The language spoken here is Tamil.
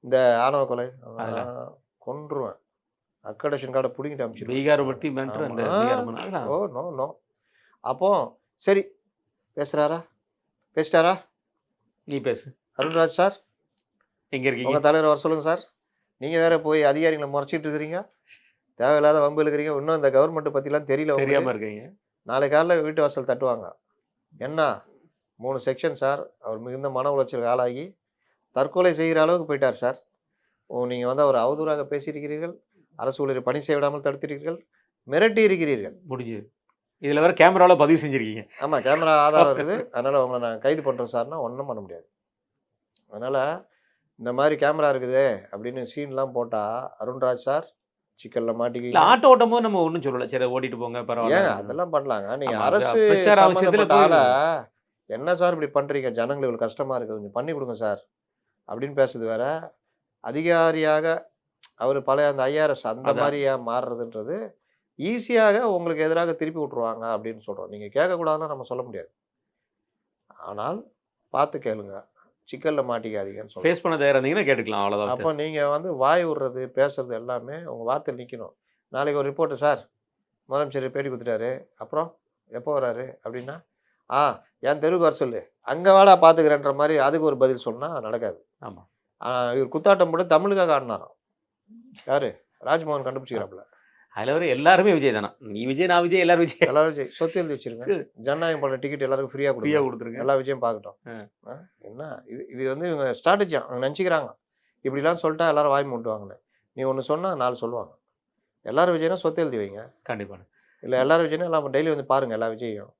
இந்த ஆணவ கொலை அதெல்லாம் கொன்றுவேன். அக்கடேஷன் கார்டை புடிங்கிட்டு அனுப்பிச்சிருவேன். பீகார் பத்தி மேட்ரு அந்த ஆமா. பீகார் அதெல்லாம் ஓ நோ நோ. அப்போ சரி பேசுறாரா? பேசிட்டாரா? நீ பேசு. அருண்ராஜ் சார், எங்க இருக்கீங்க? உங்க தலைவர வர சொல்லுங்க சார். நீங்க வேற போய் அதிகாரிகள மொறச்சிட்டு இருக்கிறீங்க. தேவையில்லாத வம்பு இழுக்கிறீங்க. இன்னும் இந்த கவர்மெண்ட் பத்திலாம் தெரியல உங்களுக்கு. தெரியாம இருக்கீங்க. நாளை காலைல வீட்டு வாசல் தட்டுவாங்க. என்ன 3 செக்ஷன் சார். அவர் மிகுந்த மன உளைச்சலுக்கு ஆளாகி தற்கொலை செய்கிற அளவுக்கு போயிட்டார் சார். நீங்க வந்து அவர அவதூறாக பேசியிருக்கிறீர்கள். அரசு ஊழியரை பணி செய்ய விடாமல் தடுத்திருக்கிறீர்கள். மிரட்டி இருக்கிறீர்கள். முடிஞ்சது. இதுல வேற கேமரால பதிவு செஞ்சிருக்கீங்க. ஆமா, கேமரா ஆதாரம் இருக்குது. அதனால உங்கள நான் கைது பண்றேன் சார்ன்னா ஒண்ணும் பண்ண முடியாது. அதனால இந்த மாரி கேமரா இருக்குதே அப்படின்னு சீன்லாம் போட்டா, அருண்ராஜ் சார் சிக்கல்ல இல்ல மாட்டிக்குவீங்க. ஆட்டோ ஓட்டும்போது நம்ம ஒண்ணும் சொல்லல. சரி ஓட்டிட்டு போங்க பரவால்ல. ஏங்க அதெல்லாம் பண்ணலாங்க. நீங்க ஆமா, அரசு பிரச்சார அவசியத்துல சம்மந்தப்பட்ட ஆள, போய் என்ன சார் இப்படி பண்றீங்க? ஜனங்களுக்கு இவ்வளவு கஷ்டமா இருக்கு. கொஞ்சம் பண்ணி குடுங்க சார். அப்படின்னு பேசுறது வேற. அதிகாரியாக அவரு பழைய அந்த ஐஆர்எஸ் அந்த அதான். மாரியா மாறுறதுன்றது, ஈஸியாக உங்களுக்கு எதிராக திருப்பி விட்டுருவாங்க அப்படின்னு சொல்றோம். நீங்க கேட்கக்கூடாதுன்னு நம்ம சொல்ல முடியாது. ஆனால் பார்த்து கேளுங்க. சிக்கல்ல மாட்டிக்காதீங்கன்னு சொல்றோம். ஃபேஸ் பண்ண தயாரா இருந்தீங்கன்னா கேட்டுக்கலாம் அவ்வளவுதான் அப்போ வித்தியாசம். நீங்க வந்து வாய் விடுறது, பேசுறது எல்லாமே உங்க வார்த்தையில நிக்கணும். நாளைக்கு ஒரு ரிப்போர்ட் சார், முதலமைச்சர் பேட்டி குடுத்துட்டாரு. அப்புறம் எப்போ வராரு? அப்படின்னா, ஆ என் தெருவுக்கு வர சொல்லு. அங்க வாடா பார்த்துக்கிறேன்ற மாரி அதுக்கு ஒரு பதில் சொன்னா நடக்காது. ஆமா. இவர் குத்தாட்டம் போட்டு தமிழுக்காக ஆடுனாராம். யாரு? ராஜ்மோகன் கண்டுபிடிச்சிக்கிறாப்புல. அதுல வர எல்லாருமே விஜய் தானா? நீ விஜய், நான் விஜய், எல்லாரும் விஜய். எல்லாரும் விஜய். சொத்து எழுதி வச்சிருங்க. ஜனநாயகம் பண்ற டிக்கெட் எல்லாருக்கும் ஃப்ரீயா ஃப்ரீயா குடுங்க. குடுத்துருங்க. எல்லா விஜயும் பார்க்கட்டும். என்ன இது இது வந்து இவங்க ஸ்ட்ராட்டஜியா அவங்க நெனச்சுக்கிறாங்க. இப்படிலாம் சொல்லிட்டா எல்லாரும் வாய் மூட்டுவாங்கன்னு. நீ ஒண்ணு சொன்னா 4 சொல்லுவாங்க. எல்லாரும் விஜய்னா சொத்து எழுதி வைங்க. கண்டிப்பா. இல்ல எல்லாரும் விஜய்னா எல்லாம் டெய்லி வந்து பாருங்க எல்லா விஜயையும்.